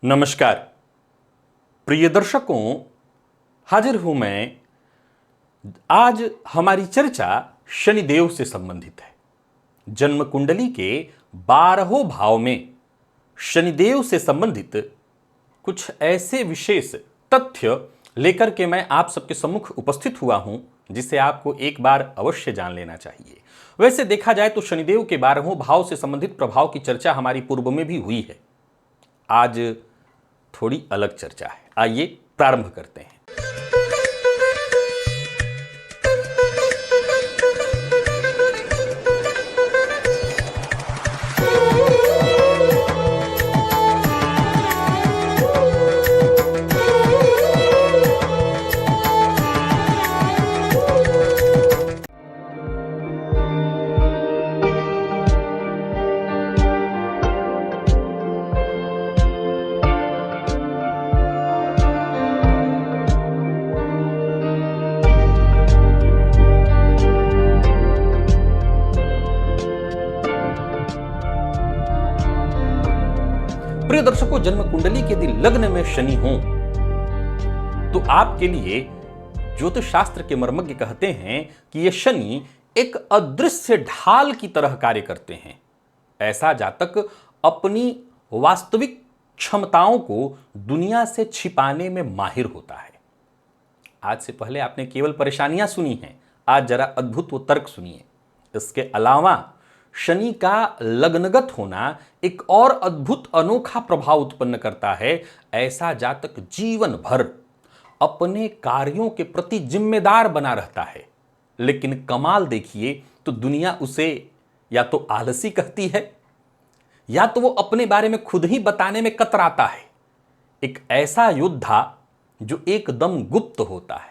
नमस्कार प्रिय दर्शकों, हाजिर हूं मैं। आज हमारी चर्चा शनिदेव से संबंधित है। जन्म कुंडली के 12 भाव में शनिदेव से संबंधित कुछ ऐसे विशेष तथ्य लेकर के मैं आप सबके सम्मुख उपस्थित हुआ हूं, जिसे आपको एक बार अवश्य जान लेना चाहिए। वैसे देखा जाए तो शनिदेव के 12 भाव से संबंधित प्रभाव की चर्चा हमारी पूर्व में भी हुई है। आज थोड़ी अलग चर्चा है। आइए प्रारंभ करते हैं। प्रिय दर्शकों, जन्म कुंडली के यदि लग्न में शनि हो तो आपके लिए ज्योतिष शास्त्र के मर्मज्ञ कहते हैं कि यह शनि एक अदृश्य ढाल की तरह कार्य करते हैं। ऐसा जातक अपनी वास्तविक क्षमताओं को दुनिया से छिपाने में माहिर होता है। आज से पहले आपने केवल परेशानियां सुनी हैं, आज जरा अद्भुत वो तर्क सुनिए। इसके अलावा शनि का लग्नगत होना एक और अद्भुत अनोखा प्रभाव उत्पन्न करता है। ऐसा जातक जीवन भर अपने कार्यों के प्रति जिम्मेदार बना रहता है, लेकिन कमाल देखिए तो दुनिया उसे या तो आलसी कहती है या तो वो अपने बारे में खुद ही बताने में कतराता है। एक ऐसा योद्धा जो एकदम गुप्त होता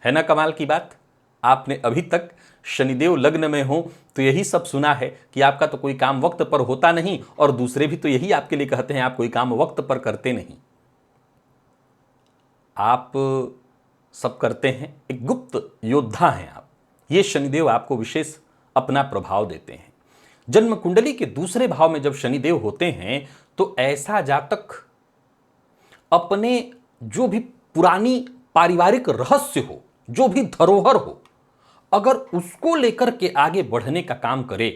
है ना। कमाल की बात। आपने अभी तक शनिदेव लग्न में हो तो यही सब सुना है कि आपका तो कोई काम वक्त पर होता नहीं, और दूसरे भी तो यही आपके लिए कहते हैं आप कोई काम वक्त पर करते नहीं। आप सब करते हैं, एक गुप्त योद्धा हैं आप। ये शनिदेव आपको विशेष अपना प्रभाव देते हैं। जन्म कुंडली के दूसरे भाव में जब शनिदेव होते हैं तो ऐसा जातक अपने जो भी पुरानी पारिवारिक रहस्य हो, जो भी धरोहर हो, अगर उसको लेकर के आगे बढ़ने का काम करे,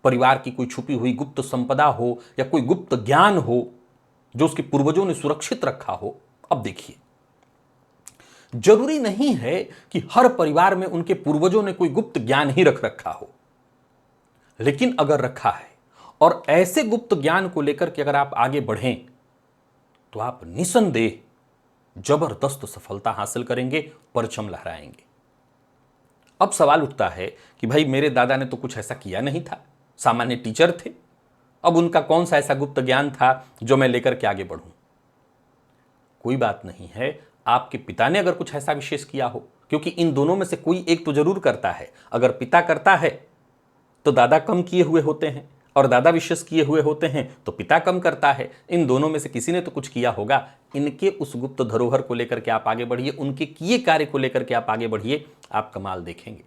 परिवार की कोई छुपी हुई गुप्त संपदा हो या कोई गुप्त ज्ञान हो जो उसके पूर्वजों ने सुरक्षित रखा हो। अब देखिए, जरूरी नहीं है कि हर परिवार में उनके पूर्वजों ने कोई गुप्त ज्ञान ही रख रखा हो, लेकिन अगर रखा है और ऐसे गुप्त ज्ञान को लेकर के अगर आप आगे बढ़ें तो आप निसंदेह जबरदस्त सफलता हासिल करेंगे, परचम लहराएंगे। अब सवाल उठता है कि भाई मेरे दादा ने तो कुछ ऐसा किया नहीं था, सामान्य टीचर थे, अब उनका कौन सा ऐसा गुप्त ज्ञान था जो मैं लेकर के आगे बढ़ूं। कोई बात नहीं है, आपके पिता ने अगर कुछ ऐसा विशेष किया हो, क्योंकि इन दोनों में से कोई एक तो जरूर करता है। अगर पिता करता है तो दादा कम किए हुए होते हैं, और दादा विशेष किए हुए होते हैं तो पिता कम करता है। इन दोनों में से किसी ने तो कुछ किया होगा। इनके उस गुप्त धरोहर को लेकर के आप आगे बढ़िए, उनके किए कार्य को लेकर के आप आगे बढ़िए, आप कमाल देखेंगे।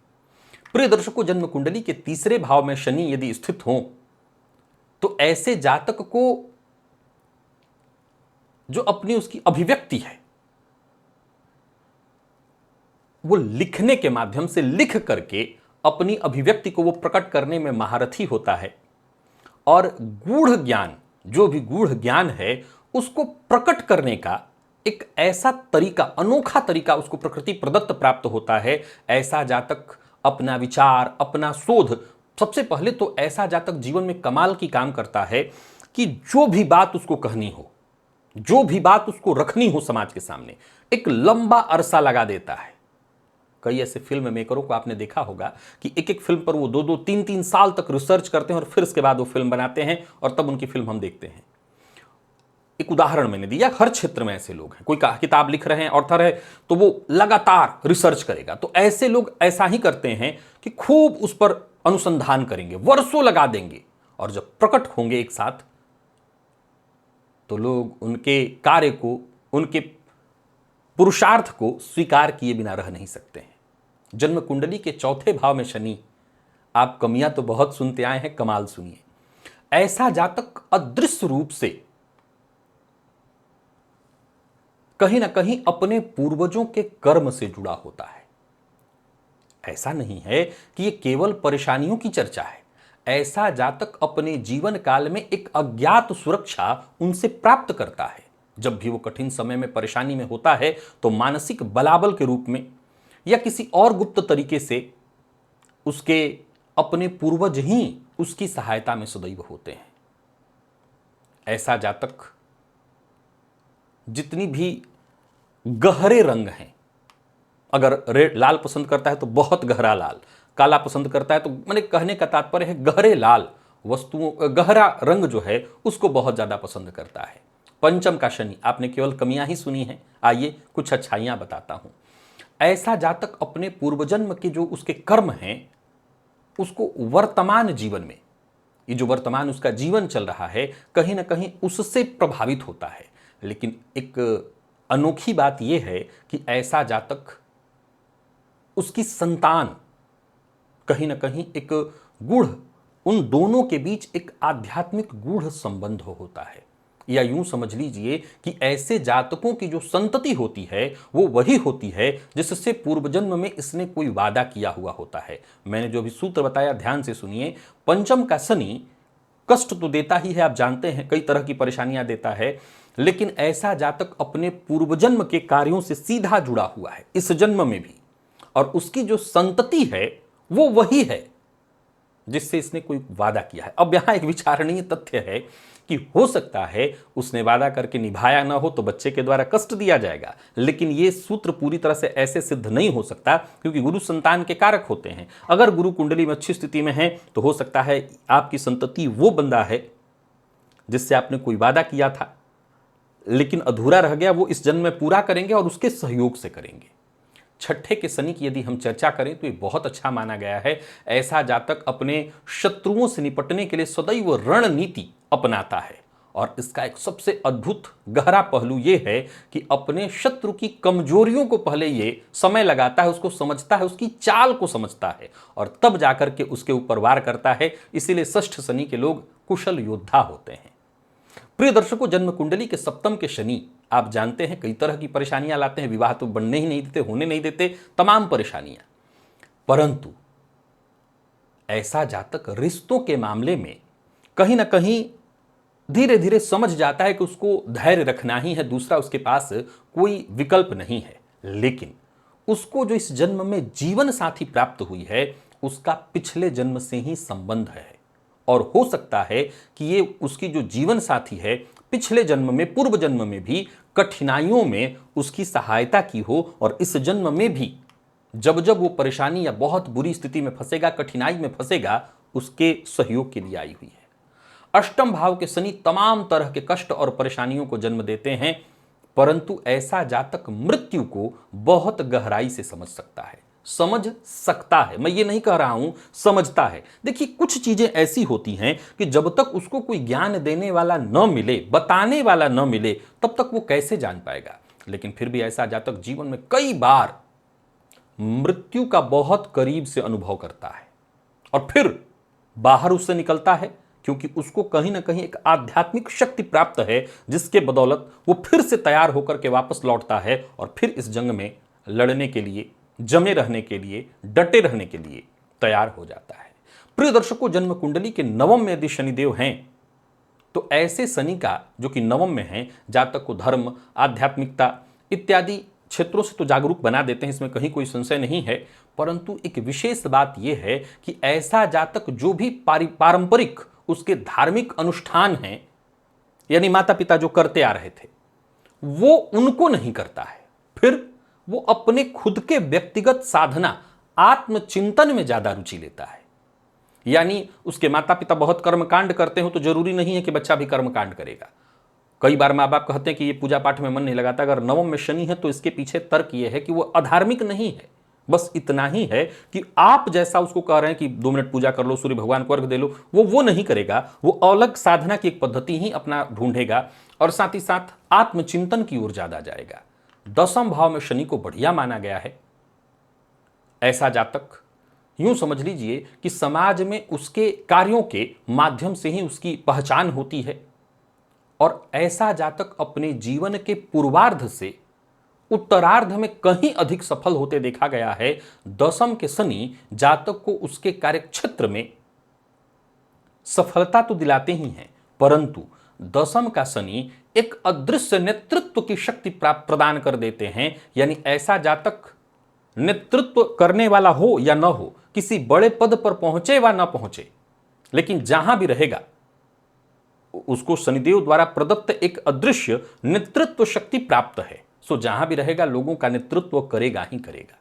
प्रिय दर्शकों, जन्म कुंडली के तीसरे भाव में शनि यदि स्थित हो तो ऐसे जातक को जो अपनी उसकी अभिव्यक्ति है वो लिखने के माध्यम से लिख करके अपनी अभिव्यक्ति को वो प्रकट करने में महारथी होता है, और गूढ़ ज्ञान, जो भी गूढ़ ज्ञान है उसको प्रकट करने का एक ऐसा तरीका, अनोखा तरीका उसको प्रकृति प्रदत्त प्राप्त होता है। ऐसा जातक अपना विचार, अपना शोध, सबसे पहले तो ऐसा जातक जीवन में कमाल की काम करता है कि जो भी बात उसको कहनी हो, जो भी बात उसको रखनी हो समाज के सामने, एक लंबा अरसा लगा देता है। कई ऐसे फिल्म मेकरों को आपने देखा होगा कि एक एक फिल्म पर वो 2-2, 3-3 साल तक रिसर्च करते हैं और फिर उसके बाद वो फिल्म बनाते हैं, और तब उनकी फिल्म हम देखते हैं। एक उदाहरण मैंने दिया, हर क्षेत्र में ऐसे लोग हैं। कोई किताब लिख रहे हैं, ऑथर है, तो वो लगातार रिसर्च करेगा। तो ऐसे लोग ऐसा ही करते हैं कि खूब उस पर अनुसंधान करेंगे, वर्षों लगा देंगे, और जब प्रकट होंगे एक साथ तो लोग उनके कार्य को, उनके पुरुषार्थ को स्वीकार किए बिना रह नहीं सकते हैं। जन्म कुंडली के चौथे भाव में शनि, आप कमियां तो बहुत सुनते आए हैं, कमाल सुनिए। ऐसा जातक अदृश्य रूप से कहीं ना कहीं अपने पूर्वजों के कर्म से जुड़ा होता है। ऐसा नहीं है कि यह केवल परेशानियों की चर्चा है। ऐसा जातक अपने जीवन काल में एक अज्ञात सुरक्षा उनसे प्राप्त करता है। जब भी वो कठिन समय में परेशानी में होता है तो मानसिक बलाबल के रूप में या किसी और गुप्त तरीके से उसके अपने पूर्वज ही उसकी सहायता में सदैव होते हैं। ऐसा जातक जितनी भी गहरे रंग हैं, अगर रेड लाल पसंद करता है तो बहुत गहरा लाल, काला पसंद करता है तो मैंने कहने का तात्पर्य है गहरे लाल वस्तुओं, गहरा रंग जो है उसको बहुत ज्यादा पसंद करता है। पंचम का शनि, आपने केवल कमियां ही सुनी हैं, आइए कुछ अच्छाइयां बताता हूं। ऐसा जातक अपने पूर्वजन्म के जो उसके कर्म हैं उसको वर्तमान जीवन में, ये जो वर्तमान उसका जीवन चल रहा है, कहीं ना कहीं उससे प्रभावित होता है। लेकिन एक अनोखी बात यह है कि ऐसा जातक, उसकी संतान कहीं ना कहीं एक गूढ़, उन दोनों के बीच एक आध्यात्मिक गूढ़ संबंध होता है। या यूं समझ लीजिए कि ऐसे जातकों की जो संतति होती है वो वही होती है जिससे पूर्वजन्म में इसने कोई वादा किया हुआ होता है। मैंने जो भी सूत्र बताया ध्यान से सुनिए। पंचम का शनि कष्ट तो देता ही है, आप जानते हैं, कई तरह की परेशानियां देता है, लेकिन ऐसा जातक अपने पूर्वजन्म के कार्यों से सीधा जुड़ा हुआ है इस जन्म में भी, और उसकी जो संतति है वो वही है जिससे इसने कोई वादा किया है। अब यहां एक विचारणीय तथ्य है कि हो सकता है उसने वादा करके निभाया ना हो तो बच्चे के द्वारा कष्ट दिया जाएगा, लेकिन यह सूत्र पूरी तरह से ऐसे सिद्ध नहीं हो सकता क्योंकि गुरु संतान के कारक होते हैं। अगर गुरु कुंडली में अच्छी स्थिति में है तो हो सकता है आपकी संतति वो बंदा है जिससे आपने कोई वादा किया था लेकिन अधूरा रह गया, वो इस जन्म में पूरा करेंगे और उसके सहयोग से करेंगे। छठे के शनि की यदि हम चर्चा करें तो ये बहुत अच्छा माना गया है। ऐसा जातक अपने शत्रुओं से निपटने के लिए सदैव रणनीति अपनाता है, और इसका एक सबसे अद्भुत गहरा पहलू ये है कि अपने शत्रु की कमजोरियों को पहले ये समय लगाता है, उसको समझता है, उसकी चाल को समझता है और तब जाकर के उसके ऊपर वार करता है। इसीलिए षष्ठ शनि के लोग कुशल योद्धा होते हैं। प्रिय दर्शकों, जन्म कुंडली के सप्तम के शनि आप जानते हैं कई तरह की परेशानियां लाते हैं, विवाह तो बनने ही नहीं देते, होने नहीं देते, तमाम परेशानियां। परंतु ऐसा जातक रिश्तों के मामले में कहीं ना कहीं धीरे धीरे समझ जाता है कि उसको धैर्य रखना ही है, दूसरा उसके पास कोई विकल्प नहीं है। लेकिन उसको जो इस जन्म में जीवन साथी प्राप्त हुई है उसका पिछले जन्म से ही संबंध है, और हो सकता है कि ये उसकी जो जीवन साथी है पिछले जन्म में, पूर्व जन्म में भी कठिनाइयों में उसकी सहायता की हो, और इस जन्म में भी जब जब वो परेशानी या बहुत बुरी स्थिति में फंसेगा, कठिनाई में फंसेगा, उसके सहयोग के लिए आई हुई है। अष्टम भाव के शनि तमाम तरह के कष्ट और परेशानियों को जन्म देते हैं, परंतु ऐसा जातक मृत्यु को बहुत गहराई से समझ सकता है, समझ सकता है, मैं ये नहीं कह रहा हूं, समझता है। देखिए, कुछ चीजें ऐसी होती हैं कि जब तक उसको कोई ज्ञान देने वाला न मिले, बताने वाला न मिले, तब तक वो कैसे जान पाएगा। लेकिन फिर भी ऐसा जातक जीवन में कई बार मृत्यु का बहुत करीब से अनुभव करता है और फिर बाहर उससे निकलता है, क्योंकि उसको कहीं ना कहीं एक आध्यात्मिक शक्ति प्राप्त है जिसके बदौलत वो फिर से तैयार होकर के वापस लौटता है और फिर इस जंग में लड़ने के लिए, जमे रहने के लिए, डटे रहने के लिए तैयार हो जाता है। प्रिय दर्शकों, जन्म कुंडली के नवम में यदि शनिदेव हैं तो ऐसे शनि का जो कि नवम में है, जातक को धर्म, आध्यात्मिकता इत्यादि क्षेत्रों से तो जागरूक बना देते हैं, इसमें कहीं कोई संशय नहीं है। परंतु एक विशेष बात यह है कि ऐसा जातक जो भी पारंपरिक उसके धार्मिक अनुष्ठान हैं, यानी माता पिता जो करते आ रहे थे, वो उनको नहीं करता है। फिर वो अपने खुद के व्यक्तिगत साधना, आत्मचिंतन में ज्यादा रुचि लेता है। यानी उसके माता पिता बहुत कर्मकांड करते हो तो जरूरी नहीं है कि बच्चा भी कर्मकांड करेगा। कई बार माँ बाप कहते हैं कि ये पूजा पाठ में मन नहीं लगाता। अगर नवम में शनि है तो इसके पीछे तर्क ये है कि वो अधार्मिक नहीं है, बस इतना ही है कि आप जैसा उसको कह रहे हैं कि 2 मिनट पूजा कर लो, सूर्य भगवान को अर्घ दे लो, वो नहीं करेगा। वो अलग साधना की एक पद्धति ही अपना ढूंढेगा और साथ ही साथ आत्मचिंतन की ओर ज्यादा जाएगा। दसम भाव में शनि को बढ़िया माना गया है। ऐसा जातक यूं समझ लीजिए कि समाज में उसके कार्यों के माध्यम से ही उसकी पहचान होती है। और ऐसा जातक अपने जीवन के पूर्वार्ध से उत्तरार्ध में कहीं अधिक सफल होते देखा गया है। दशम के शनि जातक को उसके कार्यक्षेत्र में सफलता तो दिलाते ही हैं, परंतु दशम का शनि एक अदृश्य नेतृत्व की शक्ति प्राप्त प्रदान कर देते हैं। यानी ऐसा जातक नेतृत्व करने वाला हो या न हो, किसी बड़े पद पर पहुंचे व न पहुंचे, लेकिन जहां भी रहेगा उसको शनिदेव द्वारा प्रदत्त एक अदृश्य नेतृत्व शक्ति प्राप्त है। सो जहां भी रहेगा लोगों का नेतृत्व करेगा ही करेगा।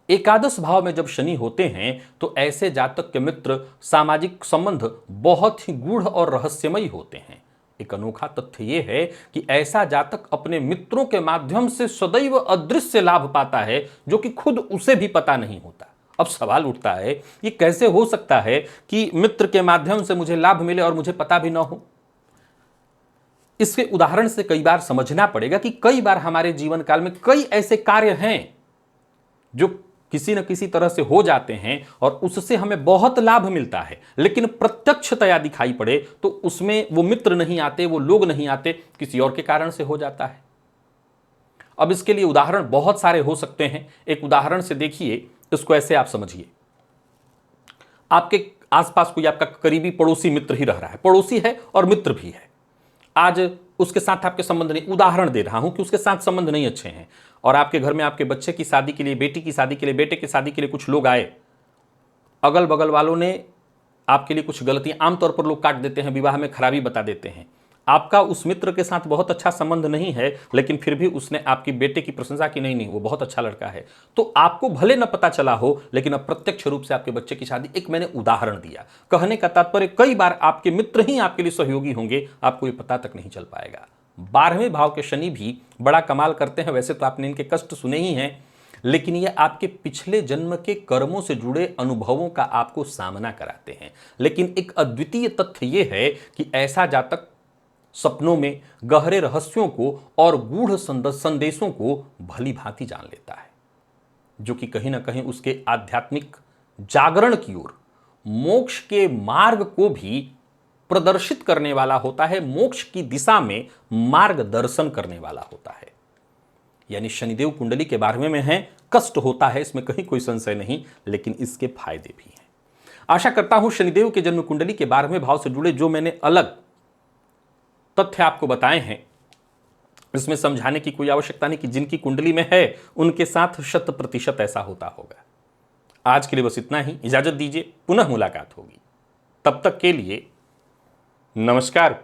एकादश भाव में जब शनि होते हैं तो ऐसे जातक के मित्र सामाजिक संबंध बहुत ही गूढ़ और रहस्यमयी होते हैं। एक अनोखा तथ्य यह है कि ऐसा जातक अपने मित्रों के माध्यम से सदैव अदृश्य लाभ पाता है, जो कि खुद उसे भी पता नहीं होता। अब सवाल उठता है, ये कैसे हो सकता है कि मित्र के माध्यम से मुझे लाभ मिले और मुझे पता भी ना हो? इसके उदाहरण से कई बार समझना पड़ेगा कि कई बार हमारे जीवन काल में कई ऐसे कार्य हैं जो किसी न किसी तरह से हो जाते हैं और उससे हमें बहुत लाभ मिलता है, लेकिन प्रत्यक्षतया दिखाई पड़े तो उसमें वो मित्र नहीं आते, वो लोग नहीं आते, किसी और के कारण से हो जाता है। अब इसके लिए उदाहरण बहुत सारे हो सकते हैं। एक उदाहरण से देखिए, इसको ऐसे आप समझिए, आपके आसपास कोई आपका करीबी पड़ोसी मित्र ही रह रहा है, पड़ोसी है और मित्र भी है। आज उसके साथ आपके संबंध नहीं, उदाहरण दे रहा हूं कि उसके साथ संबंध नहीं अच्छे हैं, और आपके घर में आपके बच्चे की शादी के लिए, बेटी की शादी के लिए, बेटे की शादी के लिए कुछ लोग आए। अगल बगल वालों ने आपके लिए कुछ गलतियां, आमतौर पर लोग काट देते हैं, विवाह में खराबी बता देते हैं। आपका उस मित्र के साथ बहुत अच्छा संबंध नहीं है, लेकिन फिर भी उसने आपकी बेटे की प्रशंसा की, नहीं वो बहुत अच्छा लड़का है। तो आपको भले न पता चला हो, लेकिन अप्रत्यक्ष रूप से आपके बच्चे की शादी, एक मैंने उदाहरण दिया। कहने का तात्पर्य, कई बार आपके मित्र ही आपके लिए सहयोगी होंगे, आपको ये पता तक नहीं चल पाएगा। 12वें भाव के शनि भी बड़ा कमाल करते हैं। वैसे तो आपने इनके कष्ट सुने ही हैं, लेकिन ये आपके पिछले जन्म के कर्मों से जुड़े अनुभवों का आपको सामना कराते हैं। लेकिन एक अद्वितीय तथ्य यह है कि ऐसा जातक सपनों में गहरे रहस्यों को और गूढ़ संदेशों को भली भांति जान लेता है, जो कि कहीं ना कहीं उसके आध्यात्मिक जागरण की ओर, मोक्ष के मार्ग को भी प्रदर्शित करने वाला होता है, मोक्ष की दिशा में मार्गदर्शन करने वाला होता है। यानी शनिदेव कुंडली के 12वें में है, कष्ट होता है, इसमें कहीं कोई संशय नहीं, लेकिन इसके फायदे भी हैं। आशा करता हूं शनिदेव के जन्म कुंडली के 12वें भाव से जुड़े जो मैंने अलग तथ्य आपको बताए हैं, इसमें समझाने की कोई आवश्यकता नहीं कि जिनकी कुंडली में है उनके साथ 100% ऐसा होता होगा। आज के लिए बस इतना ही, इजाजत दीजिए, पुनः मुलाकात होगी। तब तक के लिए नमस्कार।